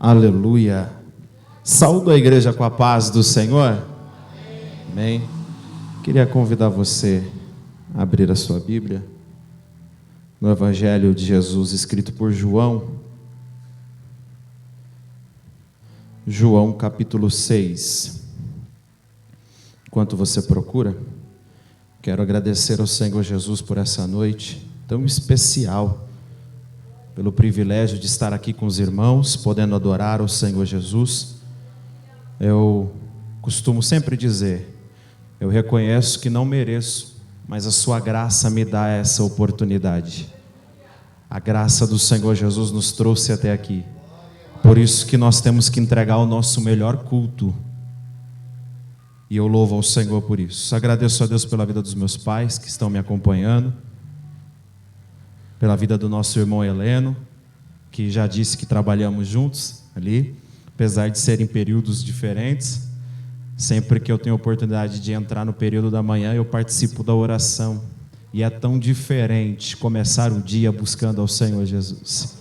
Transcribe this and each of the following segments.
Aleluia. Saúdo a igreja com a paz do Senhor. Amém. Queria convidar você a abrir a sua Bíblia no Evangelho de Jesus escrito por João. João capítulo 6. Enquanto você procura, quero agradecer ao Senhor Jesus por essa noite tão especial, pelo privilégio de estar aqui com os irmãos, podendo adorar ao Senhor Jesus. Eu costumo sempre dizer, eu reconheço que não mereço, mas a sua graça me dá essa oportunidade. A graça do Senhor Jesus nos trouxe até aqui. Por isso que nós temos que entregar o nosso melhor culto. E eu louvo ao Senhor por isso. Agradeço a Deus pela vida dos meus pais que estão me acompanhando, pela vida do nosso irmão Heleno, que já disse que trabalhamos juntos ali, apesar de serem períodos diferentes. Sempre que eu tenho oportunidade de entrar no período da manhã, eu participo da oração. E é tão diferente começar o dia buscando ao Senhor Jesus.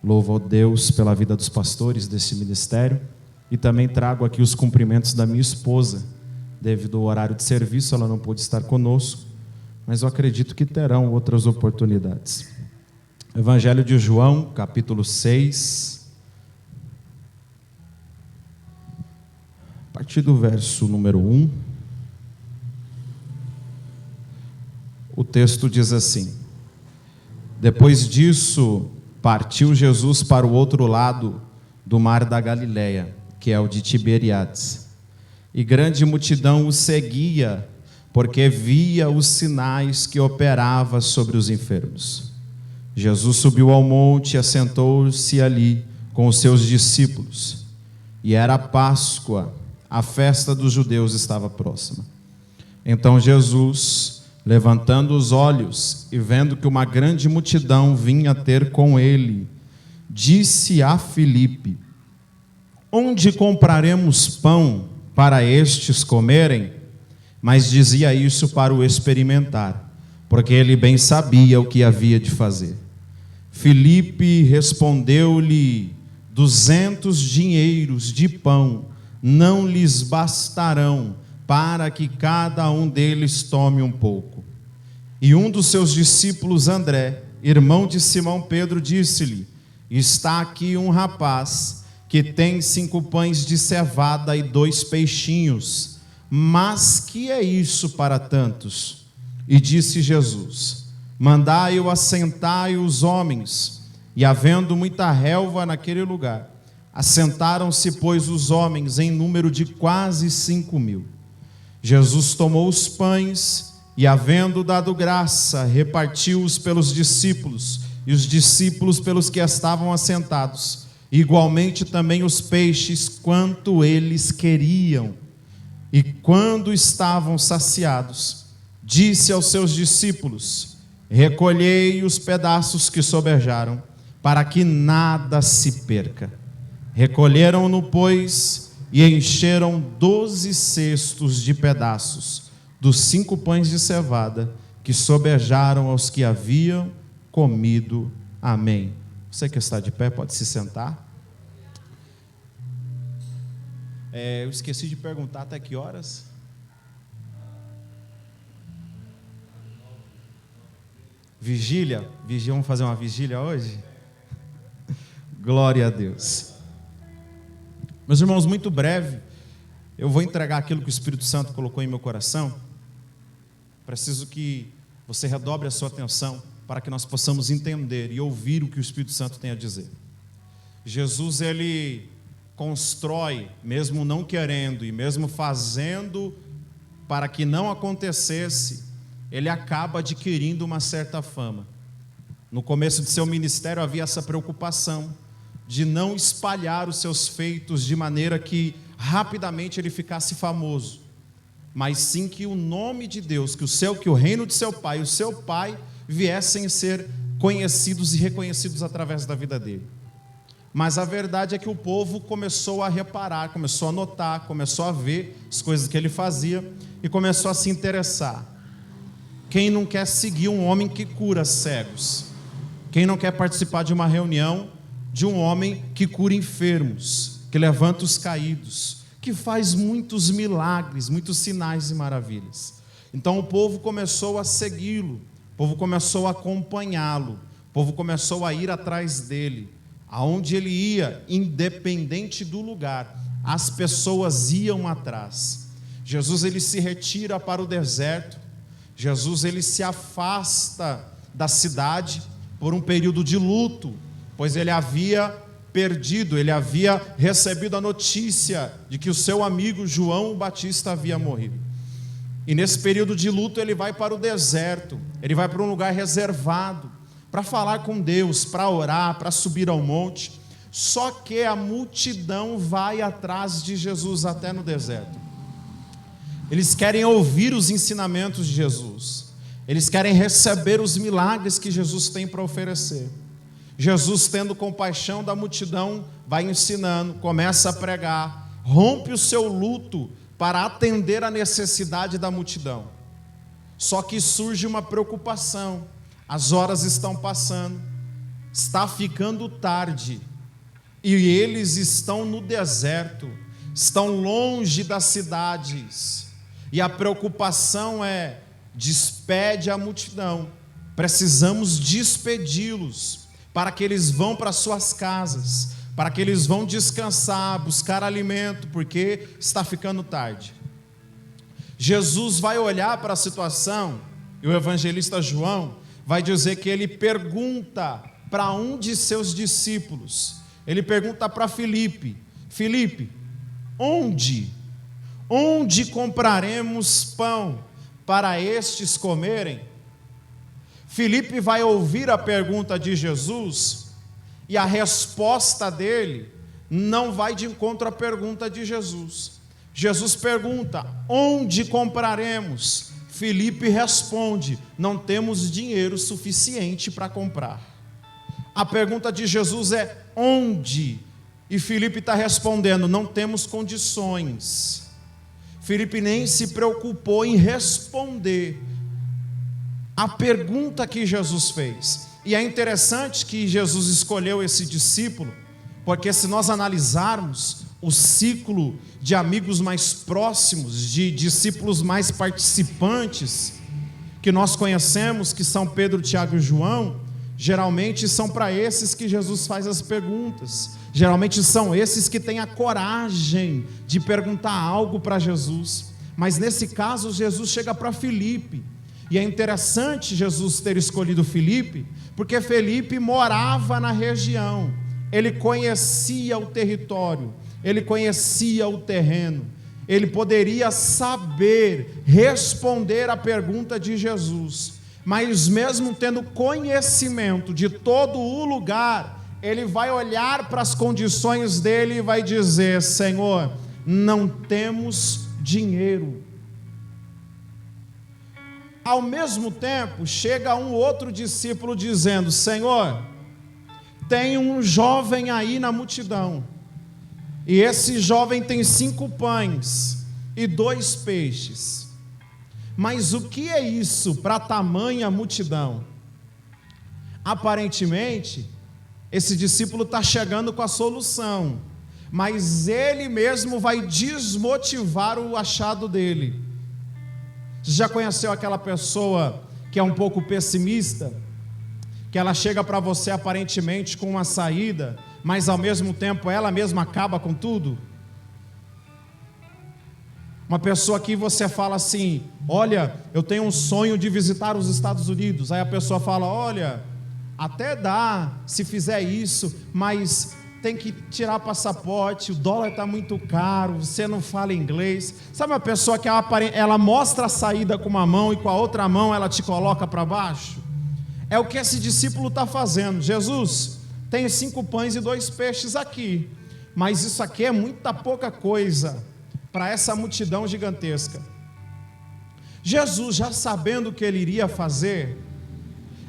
Louvo a Deus pela vida dos pastores desse ministério. E também trago aqui os cumprimentos da minha esposa. Devido ao horário de serviço, ela não pôde estar conosco, mas eu acredito que terão outras oportunidades. Evangelho de João, capítulo 6. A partir do verso número 1. O texto diz assim: Depois disso, partiu Jesus para o outro lado do mar da Galileia, que é o de Tiberíades. E grande multidão o seguia, porque via os sinais que operava sobre os enfermos. Jesus subiu ao monte e assentou-se ali com os seus discípulos. E era a Páscoa, a festa dos judeus estava próxima. Então Jesus, levantando os olhos e vendo que uma grande multidão vinha ter com ele, disse a Filipe: Onde compraremos pão para estes comerem? Mas dizia isso para o experimentar, porque ele bem sabia o que havia de fazer. Filipe respondeu-lhe: 200 dinheiros de pão não lhes bastarão para que cada um deles tome um pouco. E um dos seus discípulos, André, irmão de Simão Pedro, disse-lhe: Está aqui um rapaz que tem 5 pães de cevada e 2 peixinhos. Mas que é isso para tantos? E disse Jesus: Mandai-o assentai os homens. E havendo muita relva naquele lugar, assentaram-se, pois, os homens em número de quase 5.000. Jesus tomou os pães e, havendo dado graça, repartiu-os pelos discípulos, e os discípulos pelos que estavam assentados, igualmente também os peixes, quanto eles queriam. E quando estavam saciados, disse aos seus discípulos: Recolhei os pedaços que sobejaram, para que nada se perca. Recolheram-no, pois, e encheram 12 cestos de pedaços dos 5 pães de cevada que sobejaram aos que haviam comido. Amém. Você que está de pé pode se sentar. Eu esqueci de perguntar até que horas. Vigília? Vamos fazer uma vigília hoje? Glória a Deus. Meus irmãos, muito breve, eu vou entregar aquilo que o Espírito Santo colocou em meu coração. Preciso que você redobre a sua atenção para que nós possamos entender e ouvir o que o Espírito Santo tem a dizer. Jesus, ele constrói, mesmo não querendo e mesmo fazendo para que não acontecesse, ele acaba adquirindo uma certa fama. No começo de seu ministério havia essa preocupação de não espalhar os seus feitos de maneira que rapidamente ele ficasse famoso, mas sim que o nome de Deus, que o reino de seu pai, o seu pai, viessem a ser conhecidos e reconhecidos através da vida dele. Mas a verdade é que o povo começou a reparar, começou a notar, começou a ver as coisas que ele fazia e começou a se interessar. Quem não quer seguir um homem que cura cegos? Quem não quer participar de uma reunião de um homem que cura enfermos, que levanta os caídos, que faz muitos milagres, muitos sinais e maravilhas. Então o povo começou a segui-lo, o povo começou a acompanhá-lo, o povo começou a ir atrás dele. Aonde ele ia, independente do lugar, as pessoas iam atrás. Jesus ele se retira para o deserto, Jesus ele se afasta da cidade por um período de luto, pois ele havia perdido, ele havia recebido a notícia de que o seu amigo João Batista havia morrido. E nesse período de luto ele vai para o deserto, ele vai para um lugar reservado, para falar com Deus, para orar, para subir ao monte. Só que a multidão vai atrás de Jesus até no deserto. Eles querem ouvir os ensinamentos de Jesus, eles querem receber os milagres que Jesus tem para oferecer. Jesus, tendo compaixão da multidão, vai ensinando, começa a pregar, rompe o seu luto para atender a necessidade da multidão. Só que surge uma preocupação, as horas estão passando, está ficando tarde, e eles estão no deserto, estão longe das cidades, e a preocupação é: despede a multidão, precisamos despedi-los, para que eles vão para suas casas, para que eles vão descansar, buscar alimento, porque está ficando tarde. Jesus vai olhar para a situação, e o evangelista João vai dizer que ele pergunta para um de seus discípulos, ele pergunta para Filipe: Filipe, onde compraremos pão para estes comerem? Filipe vai ouvir a pergunta de Jesus, e a resposta dele não vai de encontro à pergunta de Jesus. Jesus pergunta: onde compraremos? Filipe responde: não temos dinheiro suficiente para comprar. A pergunta de Jesus é: onde? E Filipe está respondendo: não temos condições. Filipe nem se preocupou em responder a pergunta que Jesus fez. E é interessante que Jesus escolheu esse discípulo, porque se nós analisarmos o ciclo de amigos mais próximos, de discípulos mais participantes, que nós conhecemos, que são Pedro, Tiago e João, geralmente são para esses que Jesus faz as perguntas, geralmente são esses que têm a coragem de perguntar algo para Jesus. Mas nesse caso Jesus chega para Filipe, e é interessante Jesus ter escolhido Filipe, porque Filipe morava na região, ele conhecia o território, ele conhecia o terreno, ele poderia saber responder a pergunta de Jesus. Mas mesmo tendo conhecimento de todo o lugar, ele vai olhar para as condições dele e vai dizer: Senhor, não temos dinheiro. Ao mesmo tempo, chega um outro discípulo dizendo: Senhor, tem um jovem aí na multidão, e esse jovem tem 5 pães e 2 peixes. Mas o que é isso para tamanha multidão? Aparentemente, esse discípulo está chegando com a solução, mas ele mesmo vai desmotivar o achado dele. Você já conheceu aquela pessoa que é um pouco pessimista? Que ela chega para você aparentemente com uma saída, mas ao mesmo tempo ela mesma acaba com tudo? Uma pessoa que você fala assim: olha, eu tenho um sonho de visitar os Estados Unidos. Aí a pessoa fala: olha, até dá se fizer isso, mas tem que tirar passaporte, o dólar está muito caro, você não fala inglês. Sabe uma pessoa que ela mostra a saída com uma mão e com a outra mão ela te coloca para baixo? É o que esse discípulo está fazendo. Jesus, tenho 5 pães e 2 peixes aqui, mas isso aqui é muita pouca coisa para essa multidão gigantesca. Jesus, já sabendo o que ele iria fazer,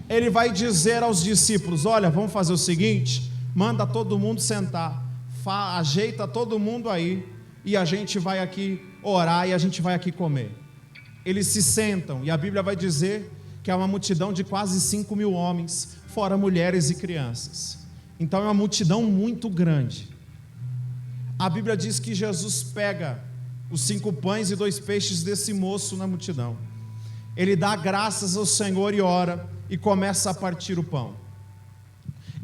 ele vai dizer aos discípulos: olha, vamos fazer o seguinte, manda todo mundo sentar, ajeita todo mundo aí, e a gente vai aqui orar e a gente vai aqui comer. Eles se sentam, e a Bíblia vai dizer que é uma multidão de quase 5.000 homens, fora mulheres e crianças. Então é uma multidão muito grande. A Bíblia diz que Jesus pega os 5 pães e 2 peixes desse moço na multidão. Ele dá graças ao Senhor e ora, e começa a partir o pão.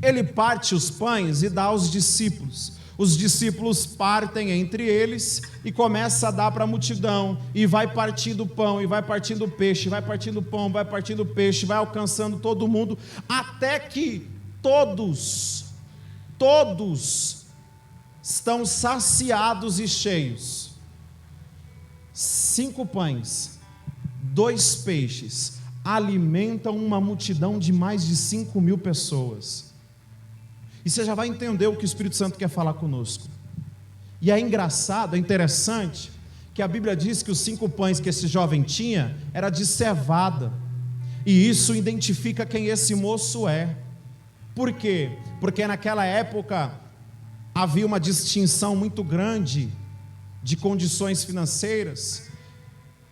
Ele parte os pães e dá aos discípulos. Os discípulos partem entre eles e começa a dar para a multidão, e vai partindo o pão, e vai partindo o peixe, vai partindo o pão, vai partindo o peixe, vai alcançando todo mundo, até que todos estão saciados e cheios. 5 pães, 2 peixes, alimentam uma multidão de mais de 5.000 pessoas. E você já vai entender o que o Espírito Santo quer falar conosco. E é engraçado, é interessante, que a Bíblia diz que os 5 pães que esse jovem tinha, era de cevada. E isso identifica quem esse moço é. Por quê? Porque naquela época, havia uma distinção muito grande de condições financeiras,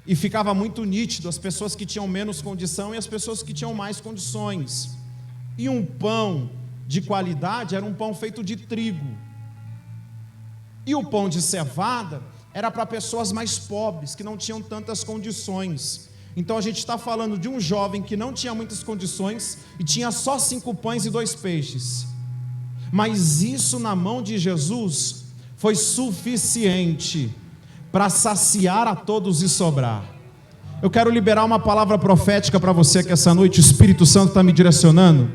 e ficava muito nítido as pessoas que tinham menos condição e as pessoas que tinham mais condições. E um pão de qualidade era um pão feito de trigo, e o pão de cevada era para pessoas mais pobres, que não tinham tantas condições. Então a gente está falando de um jovem que não tinha muitas condições e tinha só 5 pães e 2 peixes, mas isso na mão de Jesus foi suficiente para saciar a todos e sobrar. Eu quero liberar uma palavra profética para você que essa noite o Espírito Santo está me direcionando.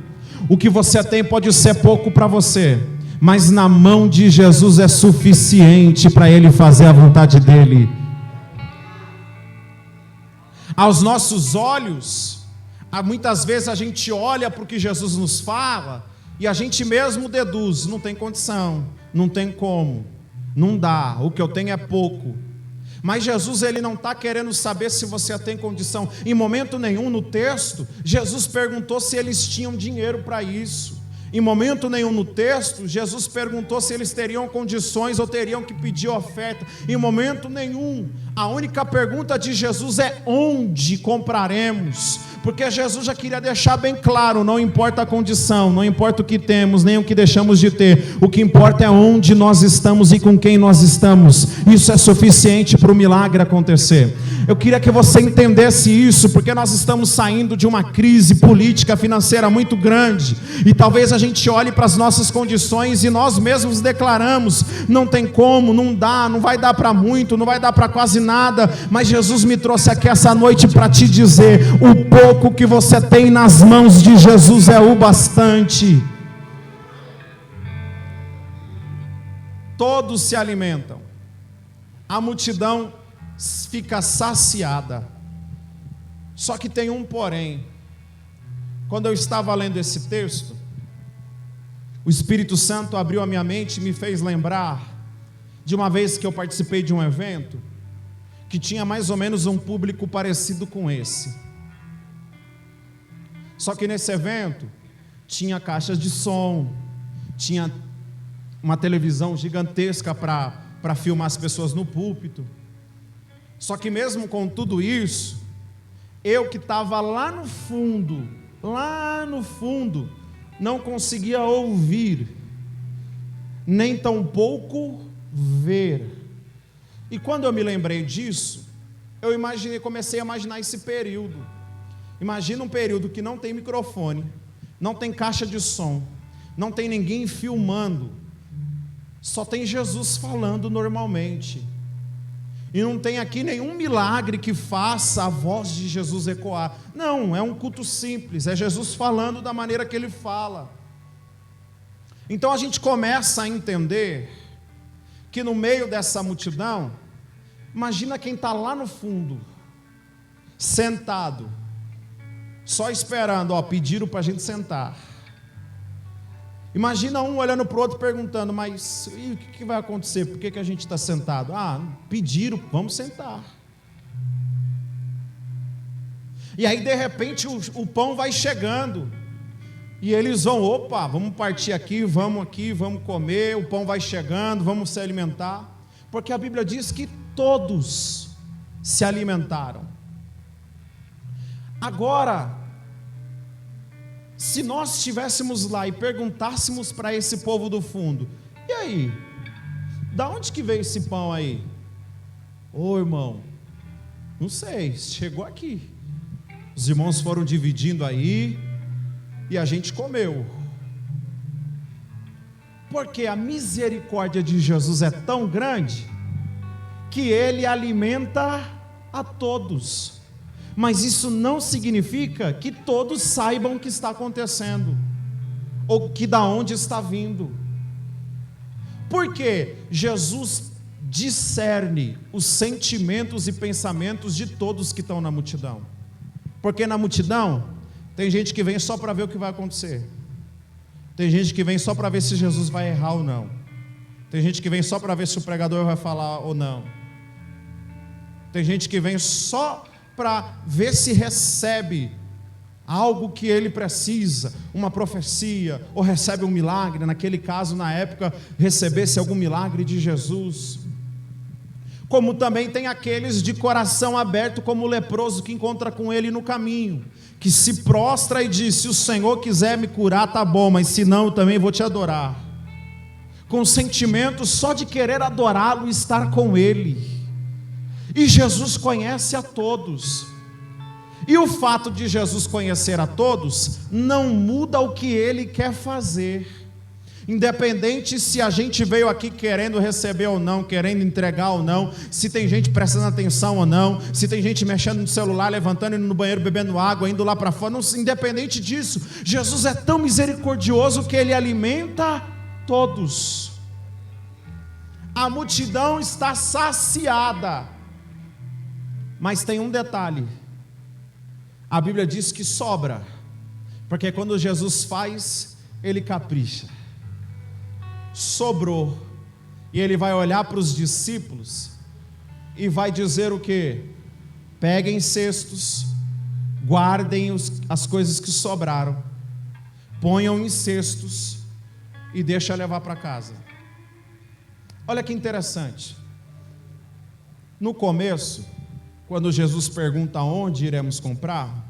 O que você tem pode ser pouco para você, mas na mão de Jesus é suficiente para Ele fazer a vontade dEle. Aos nossos olhos, muitas vezes a gente olha para o que Jesus nos fala e a gente mesmo deduz: não tem condição, não tem como, não dá, o que eu tenho é pouco. Mas Jesus, Ele não está querendo saber se você tem condição. Em momento nenhum no texto, Jesus perguntou se eles tinham dinheiro para isso. Em momento nenhum no texto, Jesus perguntou se eles teriam condições ou teriam que pedir oferta. Em momento nenhum. A única pergunta de Jesus é: onde compraremos? Porque Jesus já queria deixar bem claro: não importa a condição, não importa o que temos, nem o que deixamos de ter, o que importa é onde nós estamos e com quem nós estamos. Isso é suficiente para o milagre acontecer. Eu queria que você entendesse isso, porque nós estamos saindo de uma crise política, financeira muito grande, e talvez a gente olhe para as nossas condições e nós mesmos declaramos: não tem como, não dá, não vai dar para muito, não vai dar para quase nada. Mas Jesus me trouxe aqui essa noite para te dizer: o pouco que você tem nas mãos de Jesus é o bastante. Todos se alimentam, a multidão fica saciada. Só que tem um porém. Quando eu estava lendo esse texto, o Espírito Santo abriu a minha mente e me fez lembrar de uma vez que eu participei de um evento que tinha mais ou menos um público parecido com esse. Só que nesse evento tinha caixas de som, tinha uma televisão gigantesca para filmar as pessoas no púlpito. Só que mesmo com tudo isso, eu que estava lá no fundo, não conseguia ouvir, nem tampouco ver. E quando eu me lembrei disso, comecei a imaginar esse período. Imagina um período que não tem microfone, não tem caixa de som, não tem ninguém filmando, só tem Jesus falando normalmente. E não tem aqui nenhum milagre que faça a voz de Jesus ecoar. Não, é um culto simples, é Jesus falando da maneira que Ele fala. Então a gente começa a entender que no meio dessa multidão, imagina quem está lá no fundo, sentado, só esperando, pediram para a gente sentar. Imagina um olhando para o outro perguntando: mas e o que vai acontecer? Por que a gente está sentado? Pediram, vamos sentar. E aí de repente o pão vai chegando, e eles vão: vamos partir aqui, vamos comer. O pão vai chegando, vamos se alimentar, porque a Bíblia diz que todos se alimentaram. Agora, Se nós estivéssemos lá e perguntássemos para esse povo do fundo: e aí, da onde que veio esse pão aí? Ô irmão, não sei, chegou aqui. Os irmãos foram dividindo aí e a gente comeu. Porque a misericórdia de Jesus é tão grande que Ele alimenta a todos. Mas isso não significa que todos saibam o que está acontecendo, ou que da onde está vindo. Porque Jesus discerne os sentimentos e pensamentos de todos que estão na multidão. Porque na multidão tem gente que vem só para ver o que vai acontecer. Tem gente que vem só para ver se Jesus vai errar ou não. Tem gente que vem só para ver se o pregador vai falar ou não. Tem gente que vem só para ver se recebe algo que ele precisa, uma profecia, ou recebe um milagre. Naquele caso, na época, recebesse algum milagre de Jesus. Como também tem aqueles de coração aberto, como o leproso que encontra com ele no caminho, que se prostra e diz: se o Senhor quiser me curar, tá bom, mas se não, eu também vou te adorar. Com sentimento só de querer adorá-lo e estar com ele. E Jesus conhece a todos. E o fato de Jesus conhecer a todos não muda o que Ele quer fazer. Independente se a gente veio aqui querendo receber ou não, querendo entregar ou não, se tem gente prestando atenção ou não, se tem gente mexendo no celular, levantando, indo no banheiro, bebendo água, indo lá para fora, não, independente disso, Jesus é tão misericordioso que Ele alimenta todos. A multidão está saciada. Mas tem um detalhe: a Bíblia diz que sobra, porque quando Jesus faz, Ele capricha. Sobrou, e Ele vai olhar para os discípulos e vai dizer o quê? Peguem cestos, guardem as coisas que sobraram, ponham em cestos e deixa levar para casa. Olha que interessante. No começo, quando Jesus pergunta onde iremos comprar,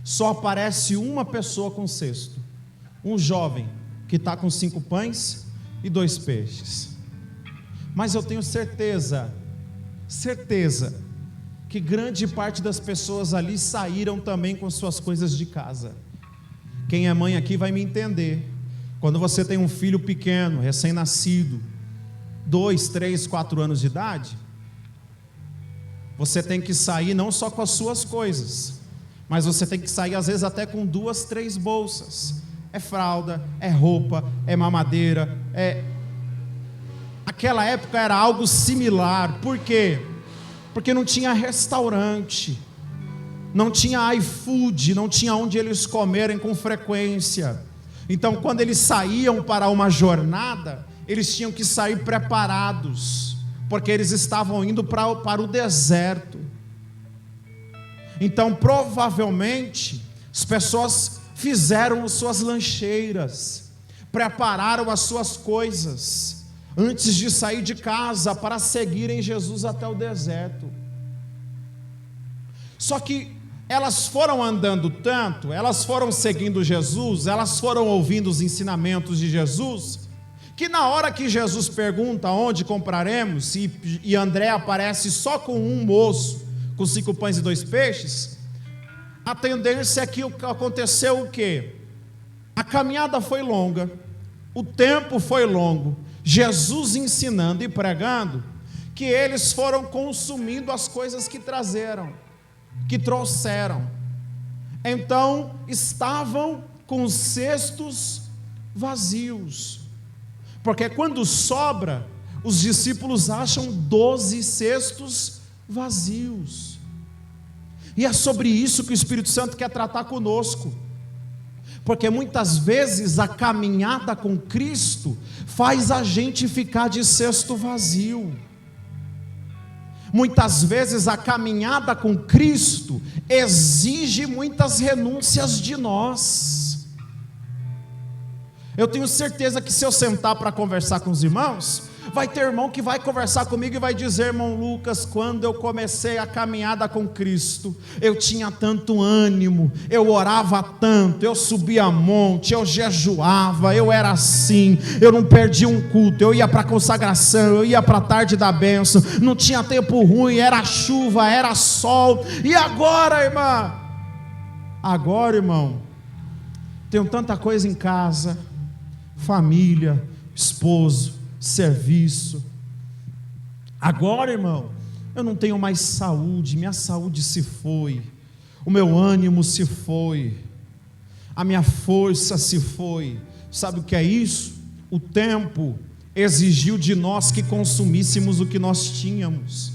só aparece uma pessoa com cesto, um jovem que está com 5 pães e 2 peixes. Mas eu tenho certeza que grande parte das pessoas ali saíram também com suas coisas de casa. Quem é mãe aqui vai me entender. Quando você tem um filho pequeno, recém-nascido, 2, 3, 4 anos de idade, você tem que sair não só com as suas coisas, mas você tem que sair às vezes até com 2, 3 bolsas. É fralda, é roupa, é mamadeira, Aquela época era algo similar. Por quê? Porque não tinha restaurante, não tinha iFood, não tinha onde eles comerem com frequência. Então, quando eles saíam para uma jornada, eles tinham que sair preparados, porque eles estavam indo para o deserto. Então, provavelmente, as pessoas fizeram as suas lancheiras, prepararam as suas coisas, antes de sair de casa, para seguirem Jesus até o deserto. Só que elas foram andando tanto, elas foram seguindo Jesus, elas foram ouvindo os ensinamentos de Jesus, que na hora que Jesus pergunta onde compraremos, e André aparece só com um moço, com 5 pães e 2 peixes, a tendência é que aconteceu o quê? A caminhada foi longa, o tempo foi longo, Jesus ensinando e pregando, que eles foram consumindo as coisas que trouxeram. Então estavam com os cestos vazios, porque quando sobra, os discípulos acham 12 cestos vazios. E é sobre isso que o Espírito Santo quer tratar conosco, porque muitas vezes a caminhada com Cristo faz a gente ficar de cesto vazio. Muitas vezes a caminhada com Cristo exige muitas renúncias de nós. Eu tenho certeza que se eu sentar para conversar com os irmãos, Vai ter irmão que vai conversar comigo e vai dizer: irmão Lucas, quando eu comecei a caminhada com Cristo, eu tinha tanto ânimo, eu orava tanto, eu subia monte, eu jejuava, eu era assim, eu não perdia um culto, eu ia para a consagração, eu ia para a tarde da bênção, não tinha tempo ruim, era chuva, era sol. E agora, irmã? Agora, irmão, tenho tanta coisa em casa, família, esposo, serviço. Agora, irmão, eu não tenho mais saúde, minha saúde se foi, o meu ânimo se foi, a minha força se foi. Sabe o que é isso? O tempo exigiu de nós que consumíssemos o que nós tínhamos,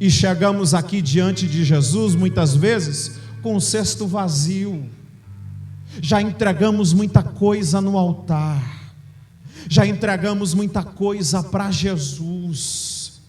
e chegamos aqui diante de Jesus muitas vezes com o cesto vazio. Já entregamos muita coisa no altar, já entregamos muita coisa para Jesus.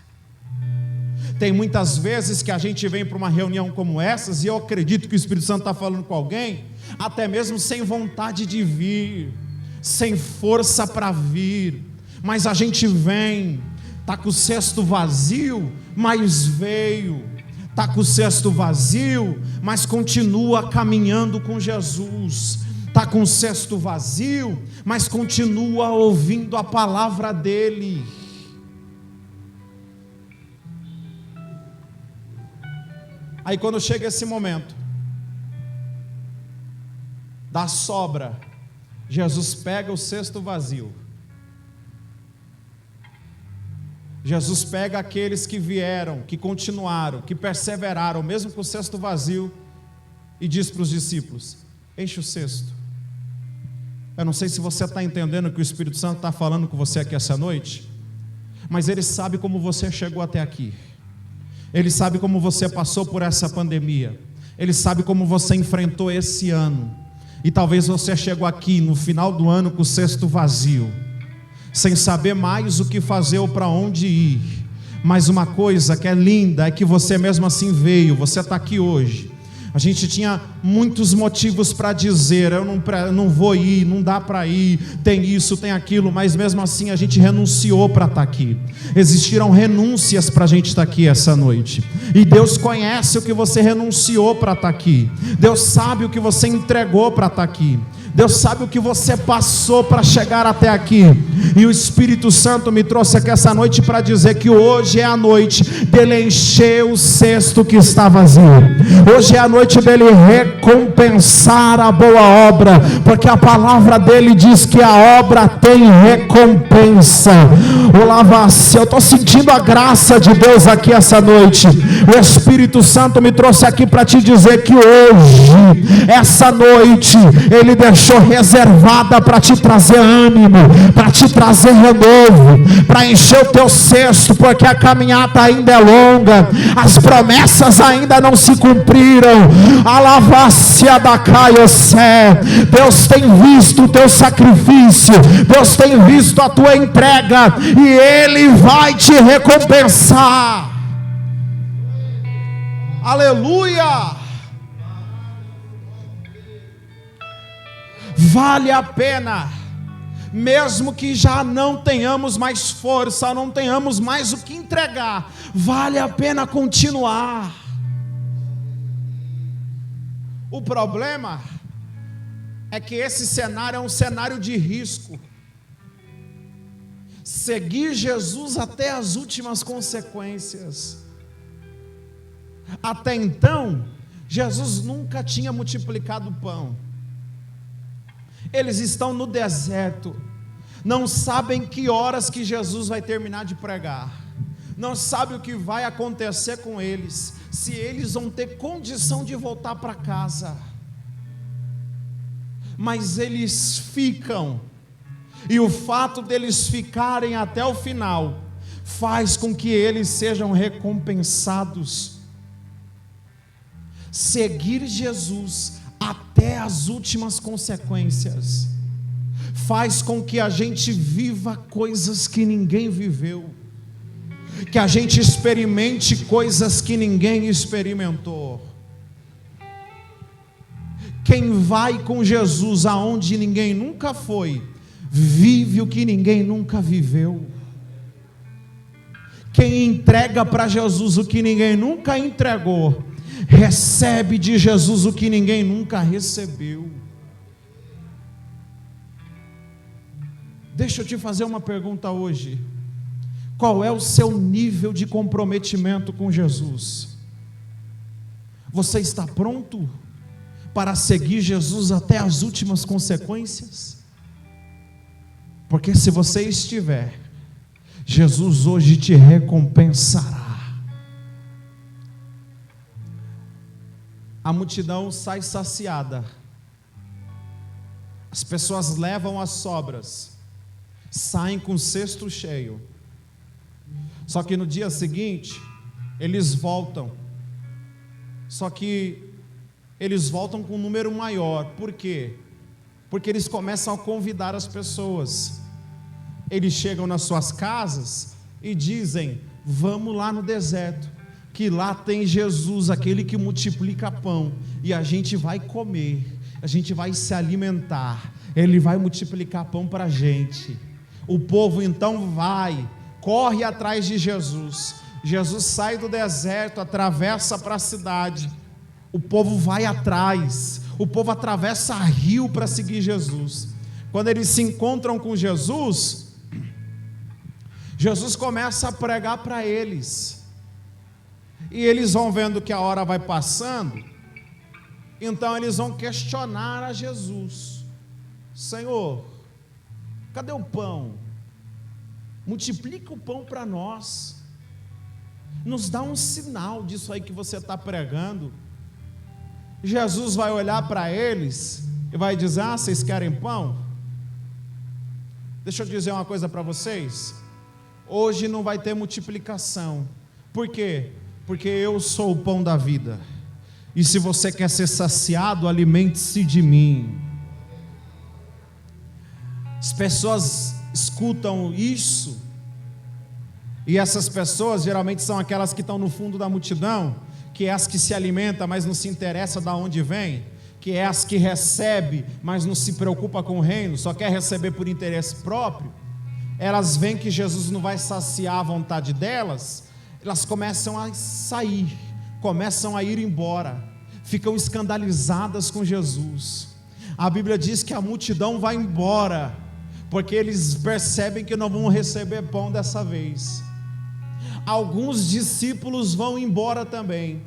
Tem muitas vezes que a gente vem para uma reunião como essas, e eu acredito que o Espírito Santo está falando com alguém, até mesmo sem vontade de vir, sem força para vir, mas a gente vem, está com o cesto vazio, mas veio, está com o cesto vazio, mas continua caminhando com Jesus, está com o cesto vazio, mas continua ouvindo a palavra dele. Aí quando chega esse momento da sobra, Jesus pega o cesto vazio, Jesus pega aqueles que vieram, que continuaram, que perseveraram, mesmo com o cesto vazio, e diz para os discípulos: enche o cesto. Eu não sei se você está entendendo o que o Espírito Santo está falando com você aqui essa noite, mas Ele sabe como você chegou até aqui, Ele sabe como você passou por essa pandemia, Ele sabe como você enfrentou esse ano, e talvez você chegou aqui no final do ano com o cesto vazio, sem saber mais o que fazer ou para onde ir. Mas uma coisa que é linda é que você mesmo assim veio, você está aqui hoje. A gente tinha muitos motivos para dizer: eu não vou ir, não dá para ir, tem isso, tem aquilo, mas mesmo assim a gente renunciou para estar aqui. Existiram renúncias para a gente estar aqui essa noite, e Deus conhece o que você renunciou para estar aqui, Deus sabe o que você entregou para estar aqui, Deus sabe o que você passou para chegar até aqui, e o Espírito Santo me trouxe aqui essa noite para dizer que hoje é a noite dele encher o cesto que está vazio, hoje é a noite dele recompensar a boa obra, porque a palavra dele diz que a obra tem recompensa. Eu estou sentindo a graça de Deus aqui essa noite. O Espírito Santo me trouxe aqui para te dizer que hoje, essa noite, ele deixou reservada para te trazer ânimo, para te trazer renovo, para encher o teu cesto, porque a caminhada ainda é longa, as promessas ainda não se cumpriram. Alavácia da Caiocé, Deus tem visto o teu sacrifício, Deus tem visto a tua entrega, e Ele vai te recompensar. Aleluia! Vale a pena, mesmo que já não tenhamos mais força, não tenhamos mais o que entregar, vale a pena continuar. O problema é que esse cenário é um cenário de risco. Seguir Jesus até as últimas consequências. Até então, Jesus nunca tinha multiplicado o pão. Eles estão no deserto, não sabem que horas que Jesus vai terminar de pregar, não sabem o que vai acontecer com eles, se eles vão ter condição de voltar para casa. Mas eles ficam, e o fato deles ficarem até o final faz com que eles sejam recompensados. Seguir Jesus até as últimas consequências faz com que a gente viva coisas que ninguém viveu, que a gente experimente coisas que ninguém experimentou. Quem vai com Jesus aonde ninguém nunca foi, vive o que ninguém nunca viveu. Quem entrega para Jesus o que ninguém nunca entregou, recebe de Jesus o que ninguém nunca recebeu. Deixa eu te fazer uma pergunta hoje. Qual é o seu nível de comprometimento com Jesus? Você está pronto para seguir Jesus até as últimas consequências? Porque se você estiver, Jesus hoje te recompensará. A multidão sai saciada, as pessoas levam as sobras, saem com o cesto cheio. Só que no dia seguinte, eles voltam. Só que eles voltam com um número maior. Por quê? Porque eles começam a convidar as pessoas. Eles chegam nas suas casas e dizem: vamos lá no deserto, que lá tem Jesus, aquele que multiplica pão, e a gente vai comer, a gente vai se alimentar, Ele vai multiplicar pão para a gente. O povo então corre atrás de Jesus. Jesus sai do deserto, atravessa para a cidade. O povo vai atrás, o povo atravessa rio para seguir Jesus. Quando eles se encontram com Jesus, Jesus começa a pregar para eles, e eles vão vendo que a hora vai passando, então eles vão questionar a Jesus: Senhor, cadê o pão? Multiplica o pão para nós, nos dá um sinal disso aí que você está pregando. Jesus vai olhar para eles e vai dizer: ah, vocês querem pão? Deixa eu dizer uma coisa para vocês, hoje não vai ter multiplicação. Por quê? Porque eu sou o pão da vida, e se você quer ser saciado, alimente-se de mim. As pessoas escutam isso, e essas pessoas geralmente são aquelas que estão no fundo da multidão, que é as que se alimentam, mas não se interessa de onde vem, que é as que recebe, mas não se preocupa com o reino, só quer receber por interesse próprio. Elas veem que Jesus não vai saciar a vontade delas, elas começam a sair, começam a ir embora, ficam escandalizadas com Jesus. A Bíblia diz que a multidão vai embora, porque eles percebem que não vão receber pão dessa vez. Alguns discípulos vão embora também,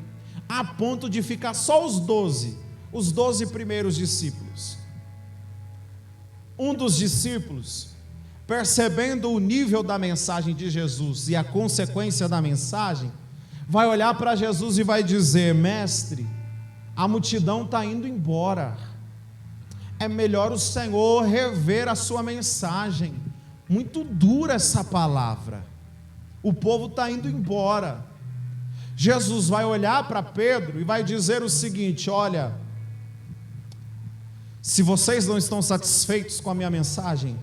a ponto de ficar só os 12 primeiros discípulos. Um dos discípulos, percebendo o nível da mensagem de Jesus e a consequência da mensagem, vai olhar para Jesus e vai dizer: mestre, a multidão está indo embora, é melhor o Senhor rever a sua mensagem. Muito dura essa palavra, o povo está indo embora. Jesus vai olhar para Pedro e vai dizer o seguinte: olha, se vocês não estão satisfeitos com a minha mensagem,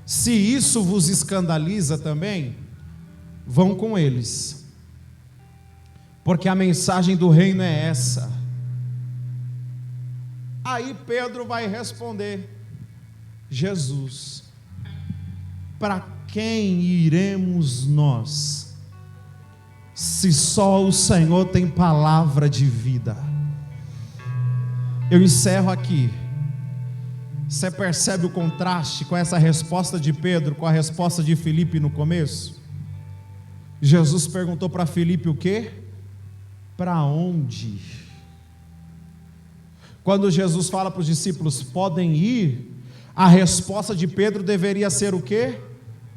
se isso vos escandaliza também, vão com eles, porque a mensagem do reino é essa. Aí Pedro vai responder: Jesus, para quem iremos nós, se só o Senhor tem palavra de vida? Eu encerro aqui. Você percebe o contraste com essa resposta de Pedro com a resposta de Filipe no começo? Jesus perguntou para Filipe o quê? Para onde? Quando Jesus fala para os discípulos: podem ir, a resposta de Pedro deveria ser o quê?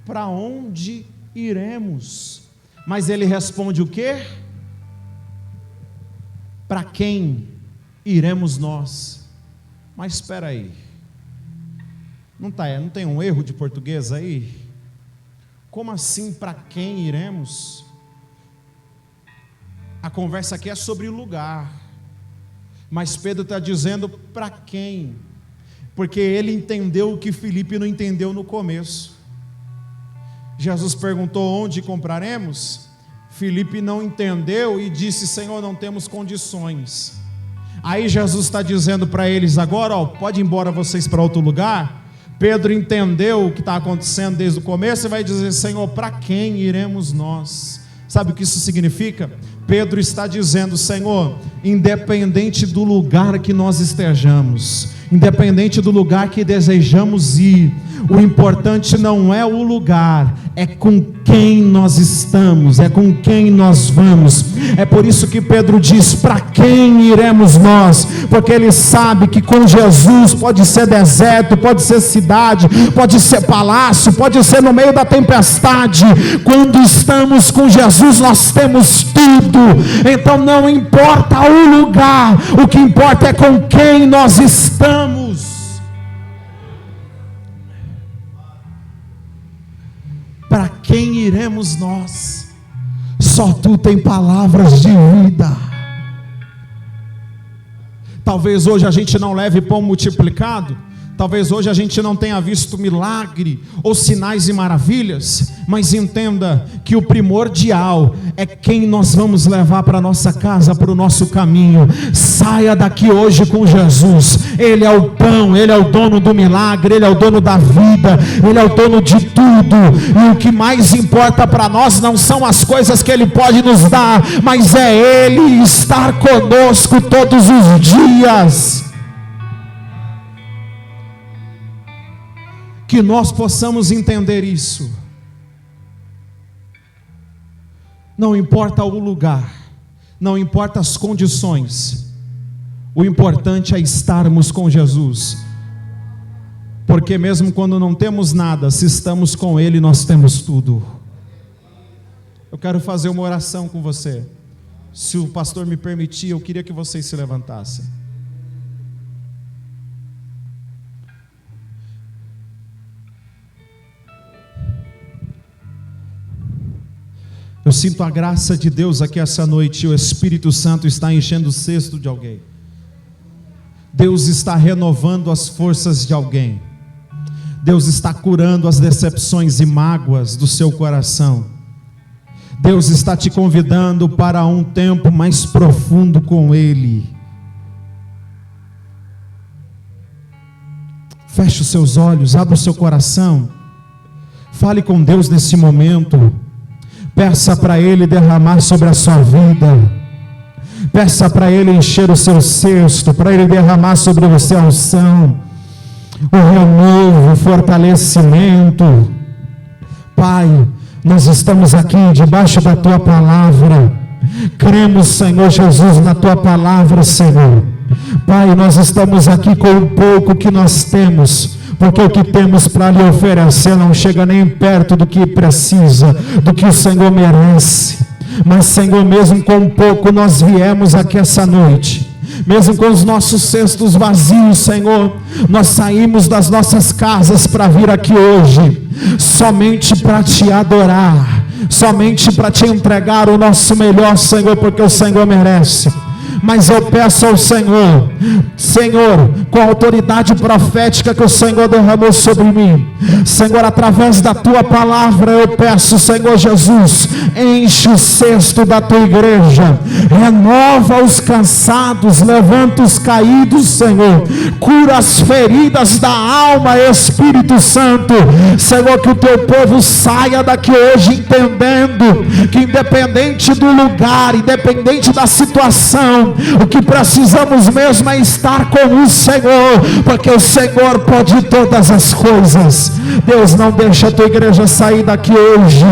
Para onde iremos? Mas ele responde o quê? Para quem iremos nós? Mas espera aí, não tem um erro de português aí? Como assim para quem iremos? A conversa aqui é sobre o lugar, mas Pedro está dizendo para quem, porque ele entendeu o que Filipe não entendeu no começo. Jesus perguntou: onde compraremos? Filipe não entendeu e disse: Senhor, não temos condições. Aí Jesus está dizendo para eles agora: pode ir embora vocês para outro lugar. Pedro entendeu o que está acontecendo desde o começo e vai dizer: Senhor, para quem iremos nós, Sabe o que isso significa? Pedro está dizendo: Senhor, independente do lugar que nós estejamos, independente do lugar que desejamos ir, o importante não é o lugar, é com quem nós estamos, é com quem nós vamos. É por isso que Pedro diz: para quem iremos nós? Porque ele sabe que com Jesus pode ser deserto, pode ser cidade, pode ser palácio, pode ser no meio da tempestade. Quando estamos com Jesus, nós temos tudo. Então não importa o lugar, o que importa é com quem nós estamos. Para quem iremos nós? Só tu tem palavras de vida. Talvez hoje a gente não leve pão multiplicado, talvez hoje a gente não tenha visto milagre ou sinais e maravilhas, mas entenda que o primordial é quem nós vamos levar para a nossa casa, para o nosso caminho. Saia daqui hoje com Jesus. Ele é o pão, Ele é o dono do milagre, Ele é o dono da vida, Ele é o dono de tudo. E o que mais importa para nós não são as coisas que Ele pode nos dar, mas é Ele estar conosco todos os dias. Que nós possamos entender isso. Não importa o lugar, não importa as condições, o importante é estarmos com Jesus, porque mesmo quando não temos nada, se estamos com Ele, nós temos tudo. Eu quero fazer uma oração com você. Se o pastor me permitir, eu queria que vocês se levantassem. Eu sinto a graça de Deus aqui essa noite. O Espírito Santo está enchendo o cesto de alguém. Deus está renovando as forças de alguém. Deus está curando as decepções e mágoas do seu coração. Deus está te convidando para um tempo mais profundo com Ele. Feche os seus olhos, abra o seu coração. Fale com Deus nesse momento. Peça para Ele derramar sobre a sua vida. Peça para Ele encher o seu cesto, para Ele derramar sobre você a unção, o renovo, o fortalecimento. Pai, nós estamos aqui debaixo da Tua palavra. Cremos, Senhor Jesus, na Tua palavra, Senhor. Pai, nós estamos aqui com o pouco que nós temos, porque o que temos para lhe oferecer não chega nem perto do que precisa, do que o Senhor merece. Mas, Senhor, mesmo com pouco nós viemos aqui essa noite, mesmo com os nossos cestos vazios, Senhor, nós saímos das nossas casas para vir aqui hoje, somente para Te adorar, somente para Te entregar o nosso melhor, Senhor, porque o Senhor merece. Mas eu peço ao Senhor, com a autoridade profética que o Senhor derramou sobre mim, Senhor, através da Tua palavra, eu peço, Senhor Jesus, enche o cesto da Tua igreja, renova os cansados, levanta os caídos, Senhor, cura as feridas da alma, Espírito Santo. Senhor, que o Teu povo saia daqui hoje entendendo que independente do lugar, independente da situação, o que precisamos mesmo é estar com o Senhor, porque o Senhor pode todas as coisas. Deus, não deixa a Tua igreja sair daqui hoje,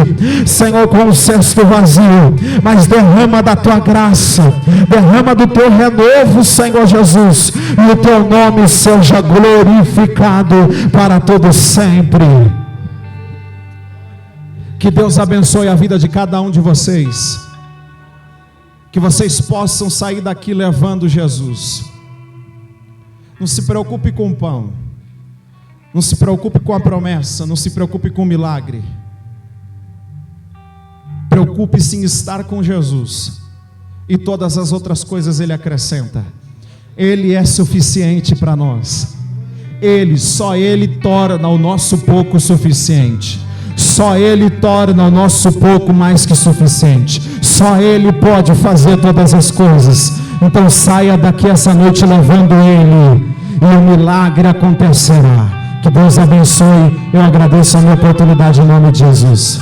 Senhor, com o cesto vazio, mas derrama da Tua graça, derrama do Teu renovo, Senhor Jesus, e o Teu nome seja glorificado para todo sempre. Que Deus abençoe a vida de cada um de vocês. Que vocês possam sair daqui levando Jesus. Não se preocupe com o pão, não se preocupe com a promessa, não se preocupe com o milagre. Preocupe-se em estar com Jesus, e todas as outras coisas Ele acrescenta. Ele é suficiente para nós. Só Ele torna o nosso pouco suficiente. Só Ele torna o nosso pouco mais que suficiente. Só Ele pode fazer todas as coisas. Então saia daqui essa noite levando Ele, e o milagre acontecerá. Que Deus abençoe. Eu agradeço a minha oportunidade em nome de Jesus.